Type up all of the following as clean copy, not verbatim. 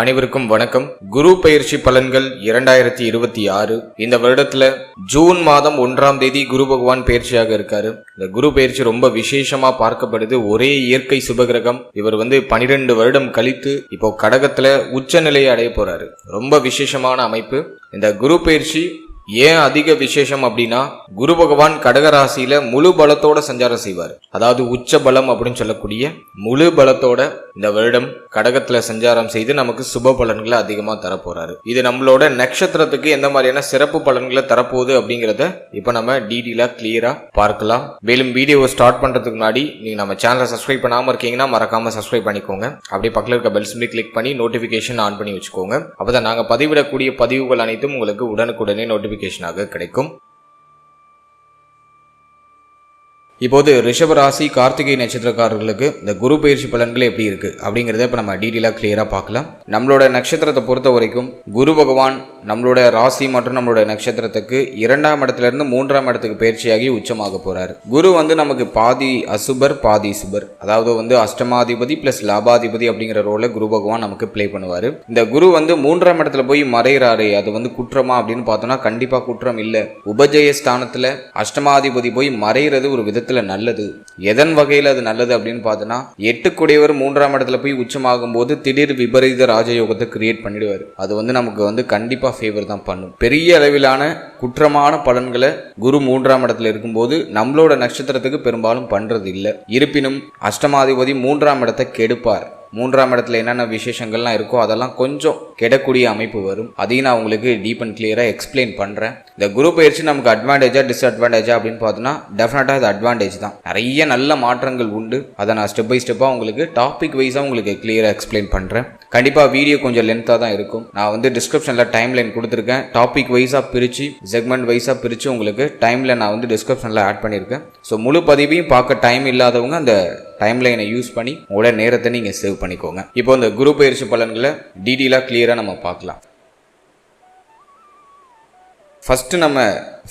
அனைவருக்கும் வணக்கம். குரு பெயர்ச்சி பலன்கள் 2026. இந்த வருடத்துல ஜூன் மாதம் 1ஆம் தேதி குரு பகவான் பெயர்ச்சியாக இருக்காரு. இந்த குரு பெயர்ச்சி ரொம்ப விசேஷமா பார்க்கப்படுது. ஒரே இயற்கை சுபகிரகம். இவர் 12 வருடம் கழித்து இப்போ கடகத்துல உச்ச நிலையை அடைய போறாரு. ரொம்ப விசேஷமான அமைப்பு. இந்த குரு பெயர்ச்சி ஏன் அதிக விசேஷம் அப்படின்னா, குரு பகவான் கடகராசியில முழு பலத்தோட சஞ்சாரம் செய்வார். அதாவது உச்ச பலம் அப்படின்னு சொல்லக்கூடிய முழு பலத்தோட இந்த வருடம் கடகத்துல சஞ்சாரம் செய்து நமக்கு சுப பலன்களை அதிகமா தரப்போறாரு. இது நம்மளோட நட்சத்திரத்துக்கு எந்த மாதிரியான சிறப்பு பலன்களை தரப்போகுது அப்படிங்கறத இப்ப நம்ம டீடெயிலா கிளியரா பார்க்கலாம். மேலும் வீடியோவை ஸ்டார்ட் பண்றதுக்கு முன்னாடி நீங்க நம்ம சேனலை சப்ஸ்கிரைப் பண்ணாம இருக்கீங்கன்னா மறக்காம சப்ஸ்கிரைப் பண்ணிக்கோங்க. அப்படியே பக்கத்துல இருக்க பெல் சிம்பலை கிளிக் பண்ணி நோட்டிபிகேஷன் ஆன் பண்ணி வச்சுக்கோங்க. அப்பதான் நாங்க பதிவிடக்கூடிய பதிவுகள் அனைத்தும் உங்களுக்கு உடனுக்குடனே நோட்டிபிகேஷனாக கிடைக்கும். இப்போது ரிஷபராசி கார்த்திகை நட்சத்திரக்காரர்களுக்கு இந்த குரு பயிற்சி பலன்கள் எப்படி இருக்கு அப்படிங்கறத இப்ப நம்ம டீடெயிலா கிளியரா பார்க்கலாம். நம்மளோட நட்சத்திரத்தை பொறுத்த வரைக்கும் குரு பகவான் நம்மளோட ராசி மற்றும் நம்மளோட நட்சத்திரத்துக்கு 2ஆம் இடத்துல இருந்து 3ஆம் இடத்துக்கு பயிற்சியாகி உச்சமாக போறாரு. குரு நமக்கு பாதி அசுபர் பாதி சுபர், அதாவது அஷ்டமாதிபதி பிளஸ் லாபாதிபதி அப்படிங்கிற ரோல குரு பகவான் நமக்கு பிளே பண்ணுவாரு. இந்த குரு 3ஆம் இடத்துல போய் மறைகிறாரு. அது குற்றமா அப்படின்னு பார்த்தோம்னா கண்டிப்பா குற்றம் இல்ல. உபஜய ஸ்தானத்துல அஷ்டமாதிபதி போய் மறைகிறது ஒரு விதத்துல நல்லது. எதன் வகையில் அது நல்லது அப்படின்னு பார்த்தோன்னா, 8 கூடியவர் 3ஆம் இடத்துல போய் உச்சமாகும் போது திடீர் விபரீத ராஜயோகத்தை கிரியேட் பண்ணிடுவாரு. அது நமக்கு கண்டிப்பா ஃபேவர் தான் பண்ணும். பெரிய அளவிலான குற்றமான பலன்களை குரு 3ஆம் இடத்துல இருக்கும்போது நம்மளோட நட்சத்திரத்துக்கு பெரும்பாலும் பண்றது இல்லை. இருப்பினும் அஷ்டமாதிபதி 3ஆம் இடத்தை கெடுப்பார். 3ஆம் இடத்துல என்னென்ன விசேஷங்கள்லாம் இருக்கோ அதெல்லாம் கொஞ்சம் கெடக்கூடிய அமைப்பு வரும். அதையும் நான் உங்களுக்கு டீப் அண்ட் கிளியரா எக்ஸ்பிளைன் பண்றேன். இந்த குரு பயிற்சி நமக்கு அட்வான்டேஜா டிஸ்அட்வான்டேஜா அப்படின்னு பார்த்தோம்னா டெஃபினட்டா இது அட்வான்டேஜ் தான். நிறைய நல்ல மாற்றங்கள் உண்டு. அதை நான் ஸ்டெப் பை ஸ்டெப்பா உங்களுக்கு டாபிக் வைஸா உங்களுக்கு கிளியரா எக்ஸ்பிளைன் பண்றேன். கண்டிப்பா வீடியோ கொஞ்சம் லென்த்தா தான் இருக்கும். நான் டிஸ்கிரிப்ஷன்ல டைம் லைன் கொடுத்துருக்கேன். டாபிக் வைஸா பிரிச்சு செக்மெண்ட் வைஸா பிரிச்சு உங்களுக்கு டைம்ல நான் டிஸ்கிரிப்ஷன்ல ஆட் பண்ணியிருக்கேன். ஸோ முழு பதிவையும் பார்க்க டைம் இல்லாதவங்க அந்த டைம் லைனை யூஸ் பண்ணி உங்களோட நேரத்தை நீங்க சேவ் பண்ணிக்கோங்க. இப்போ இந்த குரு பயிற்சி பலன்களை டீடெயிலா கிளியரா நம்ம பார்க்கலாம். ஃபர்ஸ்ட் நம்ம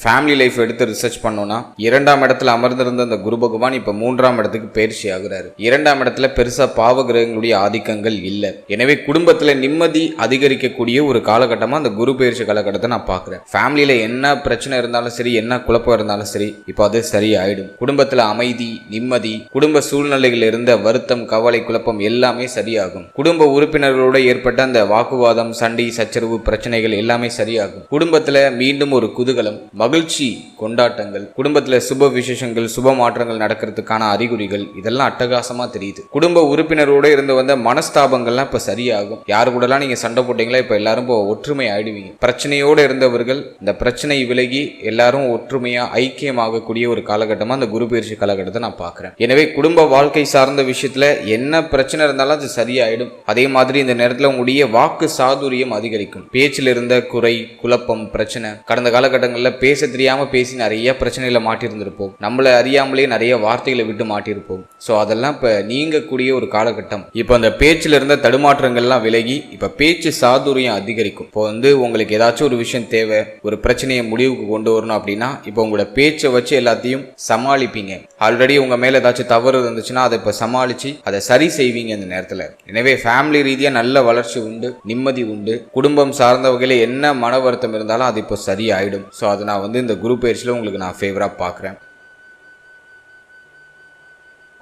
ஃபேமிலி லைஃப் எடுத்து ரிசர்ச் பண்ணோம்னா, 2ஆம் இடத்துல அமர்ந்திருந்த அந்த குரு பகவான் இப்ப 3ஆம் இடத்துக்கு பயிற்சி ஆகுறாரு. 2ஆம் இடத்துல பெருசா பாவ கிரகங்களுடைய ஆதிக்கங்கள் இல்லை. எனவே குடும்பத்துல நிம்மதி அதிகரிக்கக்கூடிய ஒரு காலகட்டமா அந்த குரு பயிற்சி காலகட்டத்தை நான் பாக்குறேன். ஃபேமிலியில என்ன பிரச்சனை இருந்தாலும் சரி, என்ன குழப்பம் இருந்தாலும் சரி, இப்போ அது சரியாயிடும். குடும்பத்துல அமைதி, நிம்மதி, குடும்ப சூழ்நிலைகள் இருந்த வருத்தம், கவலை, குழப்பம் எல்லாமே சரியாகும். குடும்ப உறுப்பினர்களோட ஏற்பட்ட அந்த வாக்குவாதம், சண்டை, சச்சரவு, பிரச்சனைகள் எல்லாமே சரியாகும். குடும்பத்துல மீண்டும் ஒரு குதூகலம், மகிழ்ச்சி, கொண்டாட்டங்கள், குடும்பத்துல சுப விசேஷங்கள், சுப மாற்றங்கள் நடக்கிறதுக்கான அறிகுறிகள் இதெல்லாம் அட்டகாசமா தெரியுது. குடும்ப உறுப்பினரோட இருந்து வந்த மனஸ்தாபங்கள்லாம் இப்ப சரியாகும். யாரு கூடலாம் நீங்க சண்டை போட்டீங்களா இப்ப எல்லாரும் ஒற்றுமை ஆயிடுவீங்க. பிரச்சனையோட இருந்தவர்கள் இந்த பிரச்சனை விலகி எல்லாரும் ஒற்றுமையா ஐக்கியமாகக்கூடிய ஒரு காலகட்டமா அந்த குரு பயிற்சி காலகட்டத்தை நான் பாக்குறேன். எனவே குடும்ப வாழ்க்கை சார்ந்த விஷயத்துல என்ன பிரச்சனை இருந்தாலும் அது சரியாயிடும். அதே மாதிரி இந்த நேரத்துல உங்களுடைய வாக்கு சாதுரியம் அதிகரிக்கும். பேச்சில் இருந்த குறை, குழப்பம், பிரச்சனை, கடந்த காலகட்டங்களில் பேச தெரியாம பேசி நிறைய பிரச்சனைகளை மாட்டிருந்திருப்போம். நம்மளை அறியாமலே நிறைய வார்த்தைகளை விட்டு மாட்டிருப்போம். ஸோ அதெல்லாம் இப்ப நீங்கக்கூடிய ஒரு காலகட்டம். இப்போ அந்த பேச்சில் இருந்த தடுமாற்றங்கள்லாம் விலகி இப்ப பேச்சு சாதுரியம் அதிகரிக்கும். இப்போ உங்களுக்கு ஏதாச்சும் ஒரு விஷயம் தேவை, ஒரு பிரச்சனையை முடிவுக்கு கொண்டு வரணும் அப்படின்னா இப்போ உங்களோட பேச்சை வச்சு எல்லாத்தையும் சமாளிப்பீங்க. ஆல்ரெடி உங்க மேல ஏதாச்சும் தவறு இருந்துச்சுன்னா அதை இப்ப சமாளிச்சு அதை சரி செய்வீங்க இந்த நேரத்துல. எனவே ஃபேமிலி ரீதியா நல்ல வளர்ச்சி உண்டு, நிம்மதி உண்டு. குடும்பம் சார்ந்த வகையில என்ன மன வருத்தம் இருந்தாலும் அது இப்போ சரியாயிடும். ஸோ அதை நான் இந்த குரு பயிற்சியில் உங்களுக்கு நான் ஃபேவரா பார்க்குறேன்.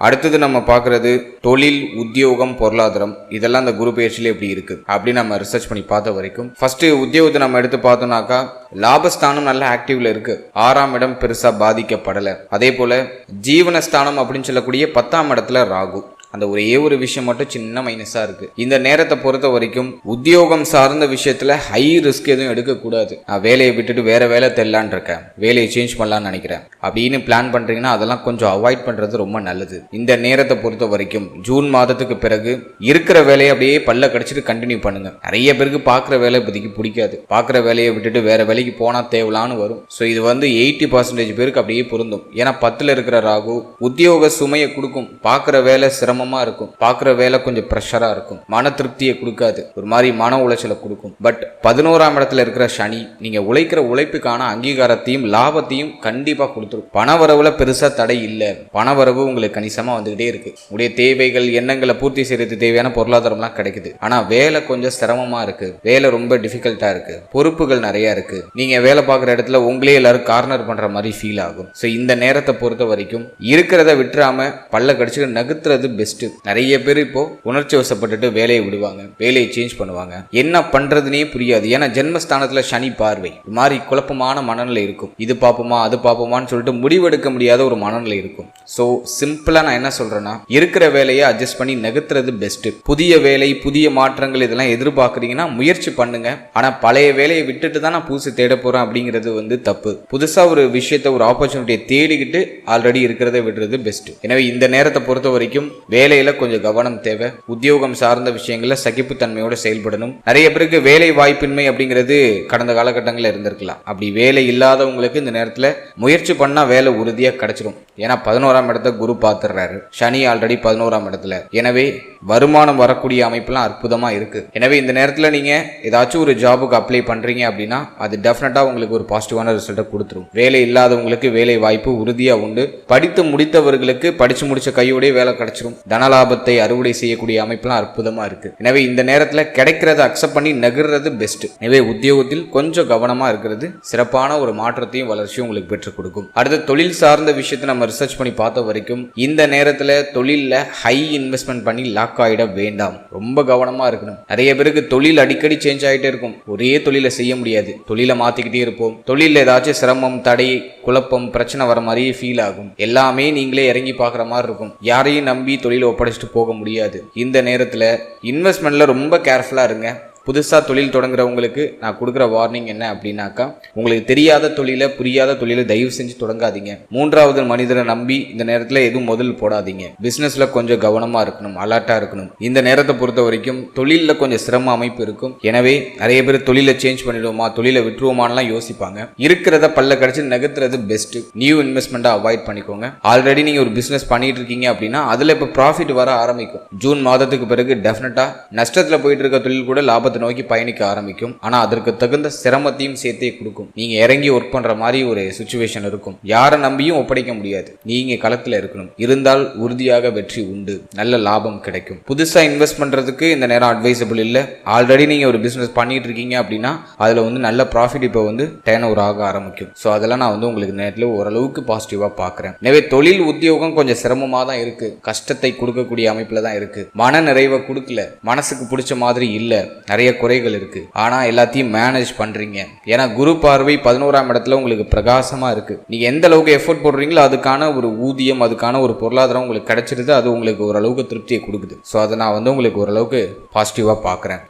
அடுத்தது நம்ம பார்க்கறது தொழில், உத்தியோகம், பொருளாதாரம் இதெல்லாம் இந்த குரு பயிற்சியில எப்படி இருக்கு அப்படின்னு நம்ம ரிசர்ச் பண்ணி பார்த்த வரைக்கும், ஃபர்ஸ்ட் உத்தியோகத்தை நம்ம எடுத்து பார்த்தோம்னாக்கா லாபஸ்தானம் நல்ல ஆக்டிவ்ல இருக்கு. 6ஆம் இடம் பெருசா பாதிக்கப்படலை. அதே போல ஜீவனஸ்தானம் அப்படின்னு சொல்லக்கூடிய 10ஆம் இடத்துல ராகு. அந்த ஒரு விஷயம் மட்டும் சின்ன மைனஸா இருக்கு. இந்த நேரத்தை பொறுத்த வரைக்கும் உத்தியோகம் சார்ந்த விஷயத்துல ஹை ரிஸ்க் எதுவும் எடுக்கக்கூடாது. நான் வேலையை விட்டுட்டு வேற வேலை தெரியலான் இருக்கேன், வேலையை சேஞ்ச் பண்ணலான்னு நினைக்கிறேன் அப்படின்னு பிளான் பண்றீங்கன்னா அதெல்லாம் கொஞ்சம் அவாய்ட் பண்றது ரொம்ப நல்லது. இந்த நேரத்தை பொறுத்த வரைக்கும் ஜூன் மாதத்துக்கு பிறகு இருக்கிற வேலையை அப்படியே பல்ல கடிச்சிட்டு கண்டினியூ பண்ணுங்க. நிறைய பேருக்கு பாக்குற வேலை இப்போதைக்கு பிடிக்காது. பாக்குற வேலையை விட்டுட்டு வேற வேலைக்கு போனா தேவலான்னு வரும். ஸோ இது 80% பேருக்கு அப்படியே பொருந்தும். ஏன்னா 10ல் இருக்கிற ராகு உத்தியோக சுமையை கொடுக்கும். பாக்குற வேலை சிரமம் சிரமமா இருக்கும், பார்க்குற வேலை கொஞ்சம் ப்ரெஷரா இருக்கும், மன திருப்தியை கொடுக்காது, ஒரு மாதிரி மன உளைச்சலை கொடுக்கும். பட் 11ஆம் இடத்துல இருக்கிற சனி நீங்க உழைக்கிற உழைப்புக்கான அங்கீகாரத்தையும் லாபத்தையும் கண்டிப்பா கொடுத்துரும். பணவரவுல பெருசா தடை இல்லை, பணவரவு உங்களுக்கு கணிசமா வந்துகிட்டே இருக்கு. உடைய தேவைகள் எண்ணங்களை பூர்த்தி செய்யறதுக்கு தேவையான பொருளாதாரம்லாம் கிடைக்குது. ஆனா வேலை கொஞ்சம் சிரமமா இருக்கு, வேலை ரொம்ப டிஃபிகல்ட்டா இருக்கு, பொறுப்புகள் நிறைய இருக்கு. நீங்க வேலை பார்க்குற இடத்துல உங்களே எல்லாரும் கார்னர் பண்ற மாதிரி ஃபீல் ஆகும். ஸோ இந்த நேரத்தை பொறுத்த வரைக்கும் இருக்கிறத விட்டுறாம பல்ல கடிச்சு நகுத்துறது பெஸ்ட். நிறைய பேர் இப்போ உணர்ச்சி வசப்பட்டுட்டு வேலையை விடுவாங்க, வேலையை சேஞ்ச் பண்ணுவாங்க, என்ன பண்றதுனே புரியாது. ஏன்னா ஜென்மஸ்தானத்துல சனி பார்வை மாதிரி குழப்பமான மனநிலை இருக்கும். இது பார்ப்போமா அது பார்ப்போமான்னு சொல்லிட்டு முடிவெடுக்க முடியாத ஒரு மனநிலை இருக்கும். ஸோ சிம்பிளா நான் என்ன சொல்றேன்னா, இருக்கிற வேலையை அட்ஜஸ்ட் பண்ணி நகர்த்துறது பெஸ்ட். புதிய வேலை புதிய மாற்றங்கள் இதெல்லாம் எதிர்பார்க்குறீங்கன்னா முயற்சி பண்ணுங்க. ஆனா பழைய வேலையை விட்டுட்டு தான் நான் புதுசு தேட போறேன் அப்படிங்கிறது தப்பு. புதுசா ஒரு விஷயத்த ஒரு ஆப்பர்ச்சுனிட்டியை தேடிக்கிட்டு ஆல்ரெடி இருக்கிறத விடுறது பெஸ்ட். எனவே இந்த நேரத்தை பொறுத்த வரைக்கும் வேலையில கொஞ்சம் கவனம் தேவை. உத்தியோகம் சார்ந்த விஷயங்கள்ல சகிப்புத்தன்மையோட செயல்படணும். நிறைய பேருக்கு வேலை வாய்ப்பின்மை அப்படிங்கிறது கடந்த காலகட்டங்களில் இருந்திருக்கலாம். அப்படி வேலை இல்லாதவங்களுக்கு இந்த நேரத்துல முயற்சி பண்ணா வேலை உறுதியா கிடைச்சிடும். ஏன்னா 11ஆம் இடத்தை குரு பார்த்துடுறாரு, சனி ஆல்ரெடி 11ஆம் இடத்துல. எனவே வருமானம் வரக்கூடிய அமைப்புலாம் அற்புதமா இருக்கு. எனவே இந்த நேரத்துல நீங்க ஏதாச்சும் ஒரு ஜாபுக்கு அப்ளை பண்றீங்க அப்படின்னா அது டெஃபினட்டா உங்களுக்கு ஒரு பாசிட்டிவான ரிசல்ட்டை கொடுத்துரும். வேலை இல்லாதவங்களுக்கு வேலை வாய்ப்பு உறுதியா உண்டு. படித்து முடித்தவர்களுக்கு படிச்சு முடிச்ச கையோடய வேலை கிடைச்சிரும். தனலாபத்தை அறுவடை செய்யக்கூடிய அமைப்புலாம் அற்புதமா இருக்கு. எனவே இந்த நேரத்துல கிடைக்கிறத அக்செப்ட் பண்ணி நகர்றது பெஸ்ட். எனவே உத்தியோகத்தில் கொஞ்சம் கவனமா இருக்கிறது சிறப்பான ஒரு மாற்றத்தையும் வளர்ச்சியும் உங்களுக்கு பெற்றுக் கொடுக்கும். அடுத்த தொழில் சார்ந்த விஷயத்தை நம்ம ரிசர்ச் பண்ணி பார்த்த வரைக்கும் இந்த நேரத்துல தொழில்ல ஹை இன்வெஸ்ட்மெண்ட் பண்ணி லாக் ஆயிட வேண்டாம். ரொம்ப கவனமா இருக்கணும். நிறைய பேருக்கு தொழில் அடிக்கடி சேஞ்ச் ஆகிட்டே இருக்கும். ஒரே தொழிலை செய்ய முடியாது, தொழிலை மாத்திக்கிட்டே இருப்போம். தொழில ஏதாச்சும் சிரமம் தடை குழப்பம் பிரச்சனை வர மாதிரியே ஃபீல் ஆகும். எல்லாமே நீங்களே இறங்கி பார்க்குற மாதிரி இருக்கும். யாரையும் நம்பி தொழிலை ஒப்படைச்சிட்டு போக முடியாது. இந்த நேரத்தில் இன்வெஸ்ட்மெண்ட்ல ரொம்ப கேர்ஃபுல்லா இருங்க. புதுசாக தொழில் தொடங்குறவங்களுக்கு நான் கொடுக்குற வார்னிங் என்ன அப்படின்னாக்கா, உங்களுக்கு தெரியாத தொழிலை புரியாத தொழிலை தயவு செஞ்சு தொடங்காதீங்க. மூன்றாவது மனிதரை நம்பி இந்த நேரத்தில் எதுவும் முதல் போடாதீங்க. பிஸ்னஸ்ல கொஞ்சம் கவனமாக இருக்கணும், அலர்ட்டாக இருக்கணும். இந்த நேரத்தை பொறுத்த வரைக்கும் தொழிலில் கொஞ்சம் சிரம அமைப்பு இருக்கும். எனவே நிறைய பேர் தொழிலை சேஞ்ச் பண்ணிடுவோமா தொழிலை விட்டுருவோமான்லாம் யோசிப்பாங்க. இருக்கிறத பல்ல கடிச்சு நகர்த்துறது பெஸ்ட். நியூ இன்வெஸ்ட்மெண்ட்டை அவாய்ட் பண்ணிக்கோங்க. ஆல்ரெடி நீங்கள் ஒரு பிஸ்னஸ் பண்ணிட்டு இருக்கீங்க அப்படின்னா அதில் இப்போ ப்ராஃபிட் வர ஆரம்பிக்கும். ஜூன் மாதத்துக்கு பிறகு டெஃபினட்டாக நஷ்டத்தில் போயிட்டு இருக்க தொழில் கூட லாபத்தை நோக்கி பயணிக்க ஆரம்பிக்கும். ஆனா அதற்கு தகுந்த சிரமத்தையும் சேர்த்தே கொடுக்கும். நீங்க இறங்கி ஒர்க் பண்ற மாதிரி ஒரு சிச்சுவேஷன் இருக்கும். யாரை நம்பியும் ஒப்படைக்க முடியாது. நீங்க களத்துல இருக்கணும். இருந்தால் உறுதியாக வெற்றி உண்டு, நல்ல லாபம் கிடைக்கும். புதுசா இன்வெஸ்ட் பண்றதுக்கு இந்த நேரம் அட்வைசபிள் இல்ல. ஆல்ரெடி நீங்க ஒரு பிசினஸ் பண்ணிட்டு இருக்கீங்க அப்படின்னா அதுல நல்ல ப்ராஃபிட் இப்போ டேர்ன் ஓவர் ஆக ஆரம்பிக்கும். ஸோ அதெல்லாம் நான் உங்களுக்கு நேரத்தில் ஓரளவுக்கு பாசிட்டிவா பாக்குறேன். எனவே தொழில் உத்தியோகம் கொஞ்சம் சிரமமா தான் இருக்கு, கஷ்டத்தை கொடுக்கக்கூடிய அமைப்புல தான் இருக்கு. மன நிறைவை கொடுக்கல, மனசுக்கு பிடிச்ச மாதிரி இல்ல, நிறைய குறைகள் இருக்கு. ஆனா எல்லாத்தையும் மேனேஜ் பண்றீங்க. ஏன்னா குரு பார்வை 11ஆம் இடத்துல உங்களுக்கு பிரகாசமா இருக்கு. நீங்க எந்த அளவுக்கு எஃபோர்ட் போடுறீங்களோ அதுக்கான ஒரு ஊதியம் அதுக்கான ஒரு பொருளாதாரம் உங்களுக்கு கிடைச்சிருது. அது உங்களுக்கு ஓரளவுக்கு திருப்தியை கொடுக்குது. ஸோ அதை நான் உங்களுக்கு ஓரளவுக்கு பாசிட்டிவா பார்க்குறேன்.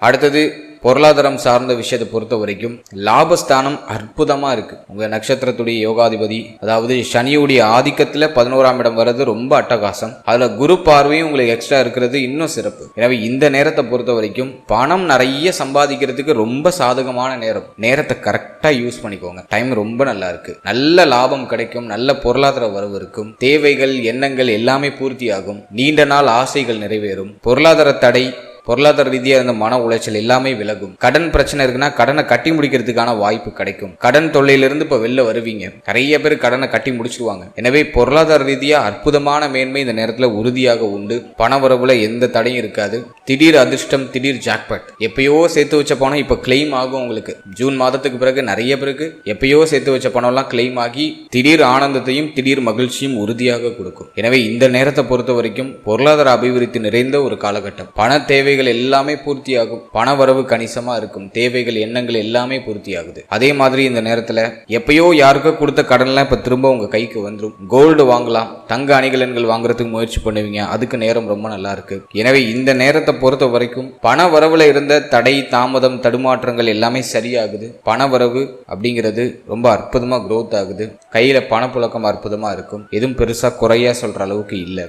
அடுத்தது பொருளாதாரம் சார்ந்த விஷயத்தை பொறுத்த வரைக்கும் லாபஸ்தானம் அற்புதமா இருக்கு. உங்க நட்சத்திரத்துடைய யோகாதிபதி அதாவது சனியுடைய ஆதிக்கத்துல 11ஆம் இடம் வர்றது ரொம்ப அட்டகாசம். அதுல குரு பார்வையும் உங்களுக்கு எக்ஸ்ட்ரா இருக்கிறது இன்னும் சிறப்பு. எனவே இந்த நேரத்தை பொறுத்த வரைக்கும் பணம் நிறைய சம்பாதிக்கிறதுக்கு ரொம்ப சாதகமான நேரம். நேரத்தை கரெக்டா யூஸ் பண்ணிக்கோங்க. டைம் ரொம்ப நல்லா இருக்கு. நல்ல லாபம் கிடைக்கும், நல்ல பொருளாதார வரவு இருக்கும். தேவைகள் எண்ணங்கள் எல்லாமே பூர்த்தியாகும். நீண்ட நாள் ஆசைகள் நிறைவேறும். பொருளாதார தடை பொருளாதார ரீதியாக இருந்த மன உளைச்சல் எல்லாமே விலகும். கடன் பிரச்சனை இருக்குன்னா கடனை கட்டி முடிக்கிறதுக்கான வாய்ப்பு கிடைக்கும். கடன் தொல்லையிலிருந்து இப்போ வெளில வருவீங்க. நிறைய பேர் கடனை கட்டி முடிச்சிருவாங்க. எனவே பொருளாதார ரீதியாக அற்புதமான மேன்மை இந்த நேரத்தில் உறுதியாக உண்டு. பண வரவுல எந்த தடையும் இருக்காது. திடீர் அதிர்ஷ்டம், திடீர் ஜாக்பாட். எப்பயோ சேர்த்து வச்ச பணம் இப்போ கிளைம் ஆகும். உங்களுக்கு ஜூன் மாதத்துக்கு பிறகு நிறைய பேருக்கு எப்பயோ சேர்த்து வச்ச பணம்லாம் கிளைம் ஆகி திடீர் ஆனந்தத்தையும் திடீர் மகிழ்ச்சியும் உறுதியாக கொடுக்கும். எனவே இந்த நேரத்தை பொறுத்த வரைக்கும் பொருளாதார அபிவிருத்தி நிறைந்த ஒரு காலகட்டம். பண தேவை எல்லாமே பூர்த்தியாகும். பண வரவு கணிசமா இருக்கும். தேவைகள் எண்ணங்கள் எல்லாமே பூர்த்தியாகுது. அதே மாதிரி இந்த நேரத்துல எப்பயோ யாருக்கோ கொடுத்த கடன்லாம் இப்ப திரும்ப உங்க கைக்கு வந்துடும். கோல்டு வாங்கலாம், தங்க அணிகலன்கள் வாங்குறதுக்கு முயற்சி பண்ணுவீங்க. அதுக்கு நேரம் ரொம்ப நல்லா இருக்கு. எனவே இந்த நேரத்தை பொறுத்த வரைக்கும் பண வரவுல இருந்த தடை தாமதம் தடுமாற்றங்கள் எல்லாமே சரியாகுது. பண வரவு அப்படிங்கிறது ரொம்ப அற்புதமா growth ஆகுது. கையில பணப்புழக்கம் அற்புதமா இருக்கும். எதுவும் பெருசா குறையா சொல்ற அளவுக்கு இல்லை.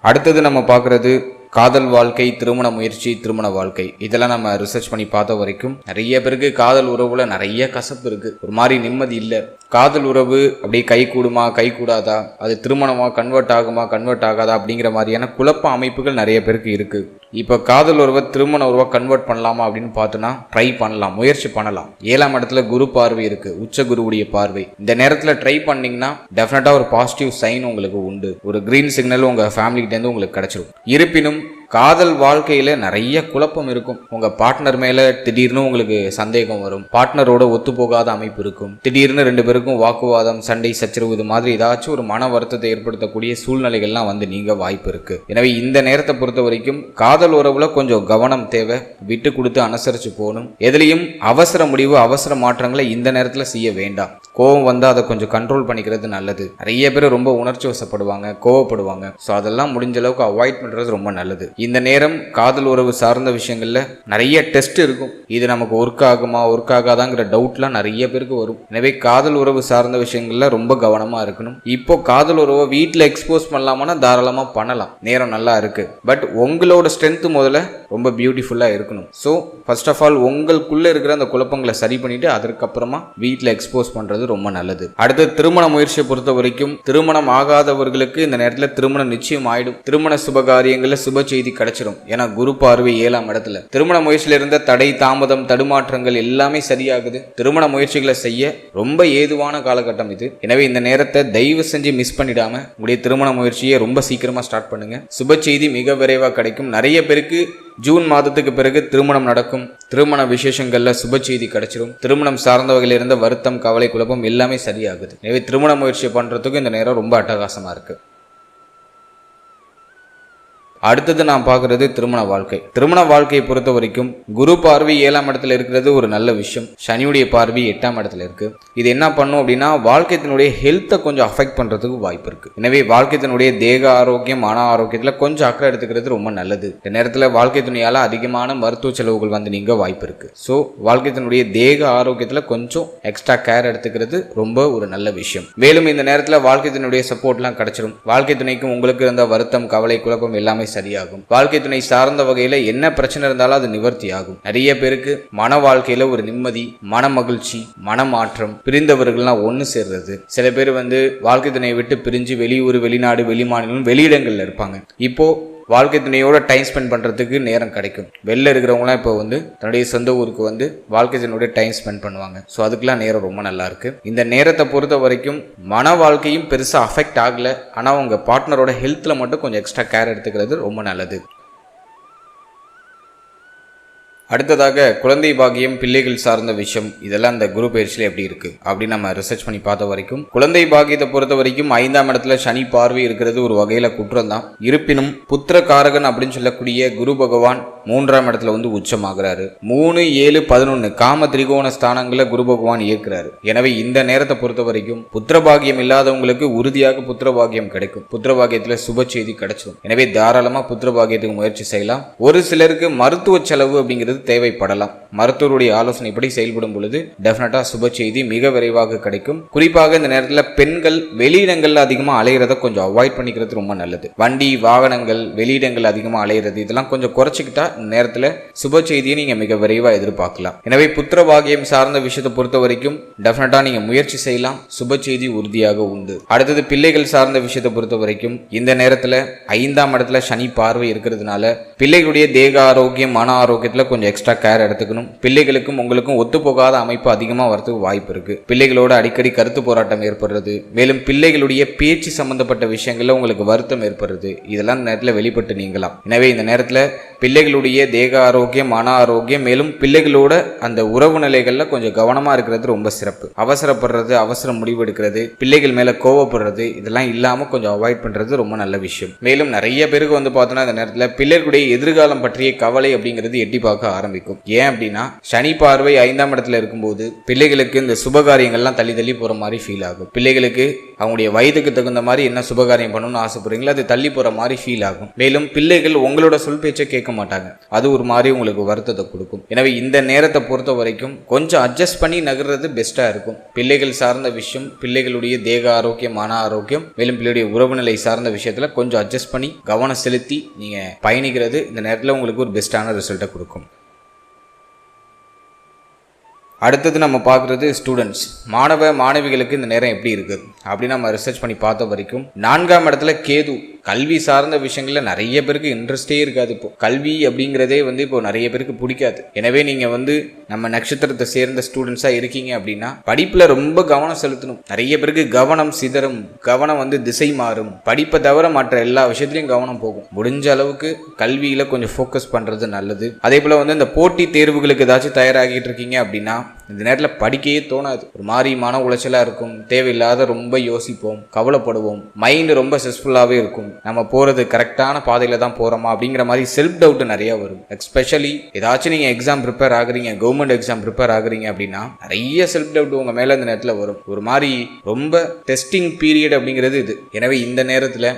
அடுத்தது நம்ம பார்க்கறது காதல் வாழ்க்கை, திருமண முயற்சி, திருமண வாழ்க்கை. இதெல்லாம் நம்ம ரிசர்ச் பண்ணி பார்த்த வரைக்கும் நிறைய பேருக்கு காதல் உறவுல நிறைய கசப்பு இருக்கு. ஒரு மாதிரி நிம்மதி இல்லை. காதல் உறவு அப்படியே கை கூடுமா கை கூடாதா, அது திருமணமா கன்வெர்ட் ஆகுமா கன்வெர்ட் ஆகாதா அப்படிங்கிற மாதிரியான குழப்ப அமைப்புகள் நிறைய பேருக்கு இருக்கு. இப்போ காதல் உறவை திருமண உறவா கன்வெர்ட் பண்ணலாமா அப்படின்னு பார்த்தோன்னா ட்ரை பண்ணலாம், முயற்சி பண்ணலாம். 7ஆம் இடத்துல குரு பார்வை இருக்கு, உச்ச குருவுடைய பார்வை. இந்த நேரத்தில் ட்ரை பண்ணீங்கன்னா டெஃபினட்டா ஒரு பாசிட்டிவ் சைன் உங்களுக்கு உண்டு, ஒரு கிரீன் சிக்னல் உங்க ஃபேமிலிகிட்ட இருந்து உங்களுக்கு கிடைச்சிடும். இருப்பினும் காதல் வாழ்க்கையில நிறைய குழப்பம் இருக்கும். உங்க பார்ட்னர் மேல திடீர்னு உங்களுக்கு சந்தேகம் வரும், பார்ட்னரோட ஒத்து போகாத அமைப்பு இருக்கும், திடீர்னு 2 பேருக்கும் வாக்குவாதம், சண்டை, சச்சரவு, இது மாதிரி ஏதாச்சும் ஒரு மன வருத்தத்தை ஏற்படுத்தக்கூடிய சூழ்நிலைகள்லாம் வந்து நீங்க வாய்ப்பு இருக்கு. எனவே இந்த நேரத்தை பொறுத்த வரைக்கும் காதல் உறவுல கொஞ்சம் கவனம் தேவை, விட்டு கொடுத்து அனுசரிச்சு போகணும். எதுலையும் அவசர முடிவு, அவசர மாற்றங்களை இந்த நேரத்துல செய்ய வேண்டாம். கோவம் வந்து அதை கொஞ்சம் கண்ட்ரோல் பண்ணிக்கிறது நல்லது. நிறைய பேர் ரொம்ப உணர்ச்சி வசப்படுவாங்க, கோவப்படுவாங்க. ஸோ அதெல்லாம் முடிஞ்ச அளவுக்கு அவாய்ட் பண்றது ரொம்ப நல்லது. இந்த நேரம் காதல் உறவு சார்ந்த விஷயங்கள்ல நிறைய டெஸ்ட் இருக்கும். இது நமக்கு ஒர்க் ஆகுமா ஒர்க் ஆகாதாங்கிற டவுட்லாம் நிறைய பேருக்கு வரும். எனவே காதல் உறவு சார்ந்த விஷயங்கள்ல ரொம்ப கவனமா இருக்கணும். இப்போ காதல் உறவை வீட்டில் எக்ஸ்போஸ் பண்ணலாமா தாராளமா பண்ணலாம், நேரம் நல்லா இருக்கு. பட் உங்களோட ஸ்ட்ரென்த் முதல்ல ரொம்ப பியூட்டிஃபுல்லா இருக்கணும். ஸோ ஃபர்ஸ்ட் ஆஃப் ஆல் உங்களுக்குள்ள இருக்கிற அந்த குழப்பங்களை சரி பண்ணிட்டு அதற்கப்புறமா வீட்டில் எக்ஸ்போஸ் பண்றது ரொம்ப நல்லது. அடுத்து திருமண முயற்சியை பொறுத்த வரைக்கும் திருமணம் ஆகாதவர்களுக்கு இந்த நேரத்தில் திருமணம் நிச்சயம் ஆயிடும். திருமண சுபகாரியங்கள்ல சுப செய்தி கிடைச்சிடும். ஏன்னா குரு பார்வை 7ஆம் இடத்துல. திருமண முயற்சியில இருந்த தடை, தாமதம், தடுமாற்றங்கள் எல்லாமே சரியாகுது. திருமண முயற்சிகளை செய்ய ரொம்ப ஏதுவான காலகட்டம் இது. எனவே இந்த நேரத்தை தயவு செஞ்சு மிஸ் பண்ணிடாம உங்களுடைய திருமண முயற்சியை ரொம்ப சீக்கிரமா ஸ்டார்ட் பண்ணுங்க. சுப செய்தி மிக விரைவாக கிடைக்கும். நிறைய பேருக்கு ஜூன் மாதத்துக்கு பிறகு திருமணம் நடக்கும். திருமண விசேஷங்கள்ல சுப செய்தி கிடைச்சிடும். திருமணம் சார்ந்த வகையில் இருந்த வருத்தம், கவலை, குழப்பம் எல்லாமே சரியாகுது. எனவே திருமண முயற்சியை பண்றதுக்கு இந்த நேரம் ரொம்ப அட்டகாசமா இருக்கு. அடுத்தது நான் பார்க்கறது திருமண வாழ்க்கை. திருமண வாழ்க்கையை பொறுத்த வரைக்கும் குரு பார்வை 7ஆம் இடத்துல இருக்கிறது ஒரு நல்ல விஷயம். சனியுடைய பார்வை 8ஆம் இடத்துல இருக்கு. இது என்ன பண்ணும் அப்படின்னா வாழ்க்கையினுடைய ஹெல்த்தை கொஞ்சம் அஃபெக்ட் பண்றதுக்கு வாய்ப்பு இருக்கு. எனவே வாழ்க்கையினுடைய தேக ஆரோக்கியம், மன ஆரோக்கியத்துல கொஞ்சம் அக்கறை எடுத்துக்கிறது ரொம்ப நல்லது. இந்த நேரத்தில் வாழ்க்கை துணையால அதிகமான மருத்துவ செலவுகள் வந்து நீங்க வாய்ப்பு இருக்கு. ஸோ வாழ்க்கையினுடைய தேக ஆரோக்கியத்துல கொஞ்சம் எக்ஸ்ட்ரா கேர் எடுத்துக்கிறது ரொம்ப ஒரு நல்ல விஷயம். மேலும் இந்த நேரத்தில் வாழ்க்கை துணையுடைய சப்போர்ட்லாம் கிடைச்சிடும். வாழ்க்கை துணைக்கும் உங்களுக்கு இருந்த வருத்தம், கவலை, குழப்பம் எல்லாமே சரியாகும். வாழ்க்கை துணை சார்ந்த வகையில என்ன பிரச்சனை இருந்தாலும் அது நிவர்த்தி ஆகும். நிறைய பேருக்கு மன வாழ்க்கையில ஒரு நிம்மதி, மன மகிழ்ச்சி, மனமாற்றம், பிரிந்தவர்கள்லாம் ஒன்னு சேர்றது. சில பேர் வந்து வாழ்க்கை துணையை விட்டு பிரிஞ்சு வெளியூர், வெளிநாடு, வெளிமாநிலம், வெளியிடங்கள்ல இருப்பாங்க. இப்போ வாழ்க்கை துணையோட டைம் ஸ்பெண்ட் பண்ணுறதுக்கு நேரம் கிடைக்கும். வெளில இருக்கிறவங்களாம் இப்போ வந்து தன்னுடைய சொந்த ஊருக்கு வந்து வாழ்க்கை துணையோட டைம் ஸ்பெண்ட் பண்ணுவாங்க. ஸோ அதுக்கெல்லாம் நேரம் ரொம்ப நல்லா இருக்கு. இந்த நேரத்தை பொறுத்த வரைக்கும் மன வாழ்க்கையும் பெருசாக அஃபெக்ட் ஆகலை. ஆனால் உங்கள் பார்ட்னரோட ஹெல்த்தில் மட்டும் கொஞ்சம் எக்ஸ்ட்ரா கேர் எடுத்துக்கிறது ரொம்ப நல்லது. அடுத்ததாக குழந்தை பாக்கியம், பிள்ளைகள் சார்ந்த விஷயம், இதெல்லாம் இந்த குரு பயிற்சியில் எப்படி இருக்கு அப்படின்னு நம்ம ரிசர்ச் பண்ணி பார்த்த வரைக்கும் குழந்தை பாக்கியத்தை பொறுத்த வரைக்கும் 5ஆம் இடத்துல சனி பார்வை இருக்கிறது ஒரு வகையில குற்றம் தான். இருப்பினும் புத்திர காரகன் அப்படின்னு சொல்லக்கூடிய குரு பகவான் 3ஆம் இடத்துல வந்து உச்சமாகிறாரு. 3, 7, 11 காம திரிகோண ஸ்தானங்களை குரு பகவான் இயக்குறாரு. எனவே இந்த நேரத்தை பொறுத்த வரைக்கும் புத்திர பாக்கியம் இல்லாதவங்களுக்கு உறுதியாக புத்திர பாக்கியம் கிடைக்கும். புத்திர பாக்கியத்துல சுப செய்தி கிடைச்சிடும். எனவே தாராளமா புத்திர பாக்கியத்துக்கு முயற்சி செய்யலாம். ஒரு சிலருக்கு மருத்துவ செலவு அப்படிங்கிறது தேவைப்படலாம். மருத்துவருடைய ஆலோசனைப்படி செயல்படும் பொழுது டெஃபினட்டா சுப செய்தி மிக விரைவாக கிடைக்கும். குறிப்பாக இந்த நேரத்தில் பெண்கள் வெளியிடங்கள்ல அதிகமா அலையிறத கொஞ்சம் அவாய்ட் பண்ணிக்கிறது ரொம்ப நல்லது. வண்டி, வாகனங்கள், வெளியிடங்கள் அதிகமா அலையிறது இதெல்லாம் கொஞ்சம் குறைச்சிக்கிட்டா இந்த நேரத்தில் சுப செய்தியை நீங்க மிக விரைவா எதிர்பார்க்கலாம். எனவே புத்திர பாகியம் சார்ந்த விஷயத்தை பொறுத்த வரைக்கும் டெஃபினட்டா நீங்க முயற்சி செய்யலாம். சுப செய்தி உறுதியாக உண்டு. அடுத்தது பிள்ளைகள் சார்ந்த விஷயத்தை பொறுத்த வரைக்கும் இந்த நேரத்தில் 5ஆம் இடத்துல சனி பார்வை இருக்கிறதுனால பிள்ளைகளுடைய தேக ஆரோக்கியம், மன ஆரோக்கியத்துல கொஞ்சம் எக்ஸ்ட்ரா கேர் எடுத்துக்கணும். பிள்ளைகளுக்கும் உங்களுக்கும் ஒத்து போகாத அமைப்பு அதிகமாக வரதுக்கு வாய்ப்பு இருக்கு. பிள்ளைகளோட அடிக்கடி கருத்து போராட்டம் ஏற்படுறது, மேலும் பிள்ளைகளுடைய பேச்சு சம்பந்தப்பட்ட விஷயங்கள்ல உங்களுக்கு வருத்தம் ஏற்படுறது, இதெல்லாம் நேரத்தில் வெளிப்பட்டு நீங்கலாம். எனவே இந்த நேரத்தில் பிள்ளைகளுடைய தேக ஆரோக்கியம், மன ஆரோக்கியம், மேலும் பிள்ளைகளோட அந்த உறவு நிலைகள்ல கொஞ்சம் கவனமா இருக்கிறது ரொம்ப சிறப்பு. அவசரப்படுறது, அவசர முடிவு எடுக்கிறது, பிள்ளைகள் மேல கோவப்படுறது இதெல்லாம் இல்லாம கொஞ்சம் அவாய்ட் பண்றது ரொம்ப நல்ல விஷயம். மேலும் நிறைய பேருக்கு வந்து பார்த்தோன்னா இந்த நேரத்தில் பிள்ளைகளுடைய எதிர்காலம் பற்றிய கவலை அப்படிங்கிறது எட்டி பார்க்க ஆரம்பிக்கும். ஏன் அப்படின்னா சனி பார்வை 5ஆம் இடத்துல இருக்கும்போது பிள்ளைகளுக்கு இந்த சுபகாரியங்கள்லாம் தள்ளி தள்ளி போற மாதிரி ஃபீல் ஆகும். பிள்ளைகளுக்கு அவங்களுடைய வயதுக்கு தகுந்த மாதிரி என்ன சுபகாரியம் பண்ணணும்னு ஆசைப்படுறீங்களோ அது தள்ளி போற மாதிரி ஃபீல் ஆகும். மேலும் பிள்ளைகள் உங்களோட சொல் பேச்சை கேட்க மாட்டாங்க. அது ஒரு மாதிரி உங்களுக்கு வருத்தத்தை கொடுக்கும். எனவே இந்த நேரத்தை பொறுத்த வரைக்கும் கொஞ்சம் அட்ஜஸ்ட் பண்ணி நகர்றது பெஸ்டா இருக்கும். பிள்ளைகள் சார்ந்த விஷயம், பிள்ளைகளுடைய தேக ஆரோக்கியம், மன ஆரோக்கியம், மேலும் பிள்ளையுடைய உறவு நிலை சார்ந்த விஷயத்துல கொஞ்சம் அட்ஜஸ்ட் பண்ணி கவனம் செலுத்தி நீங்க பயணிக்கிறது இந்த நேரத்தில் உங்களுக்கு ஒரு பெஸ்டான ரிசல்ட்டை கொடுக்கும். அடுத்தது நம்ம பார்க்குறது ஸ்டூடெண்ட்ஸ், மாணவிகளுக்கு இந்த நேரம் எப்படி இருக்குது அப்படின்னு நம்ம ரிசர்ச் பண்ணி பார்த்த வரைக்கும் 4ஆம் இடத்துல கேது. கல்வி சார்ந்த விஷயங்கள்ல நிறைய பேருக்கு இன்ட்ரெஸ்டே இருக்காது. இப்போ கல்வி அப்படிங்கிறதே இப்போ நிறைய பேருக்கு பிடிக்காது. எனவே நீங்க நம்ம நட்சத்திரத்தை சேர்ந்த ஸ்டூடெண்ட்ஸா இருக்கீங்க அப்படின்னா படிப்புல ரொம்ப கவனம் செலுத்தணும். நிறைய பேருக்கு கவனம் சிதறும், கவனம் திசை மாறும், படிப்பை தவிர மற்ற எல்லா விஷயத்திலையும் கவனம் போகும். முடிஞ்ச அளவுக்கு கல்வியில கொஞ்சம் ஃபோக்கஸ் பண்றது நல்லது. அதே போல இந்த போட்டி தேர்வுகளுக்கு ஏதாச்சும் தயாராகிட்டு இருக்கீங்க அப்படின்னா இந்த நேரத்தில் படிக்கையே தோணாது. ஒரு மாதிரி மன உளைச்சலா இருக்கும், தேவையில்லாத ரொம்ப யோசிப்போம், கவலைப்படுவோம், மைண்ட் ரொம்ப ஸ்ட்ரெஸ்ஃபுல்லாகவே இருக்கும். நம்ம போறது கரெக்டான பாதையில தான் போறோமா அப்படிங்கிற மாதிரி செல்ஃப் டவுட் நிறைய வரும். எஸ்பெஷலி ஏதாச்சும் நீங்க எக்ஸாம் ப்ரிப்பேர் ஆகுறீங்க, கவர்மெண்ட் எக்ஸாம் ப்ரிப்பேர் ஆகுறீங்க அப்படின்னா நிறைய செல்ஃப் டவுட் உங்க மேல இந்த நேரத்தில் வரும். ஒரு மாதிரி ரொம்ப டெஸ்டிங் பீரியட் அப்படிங்கிறது இது. எனவே இந்த நேரத்தில்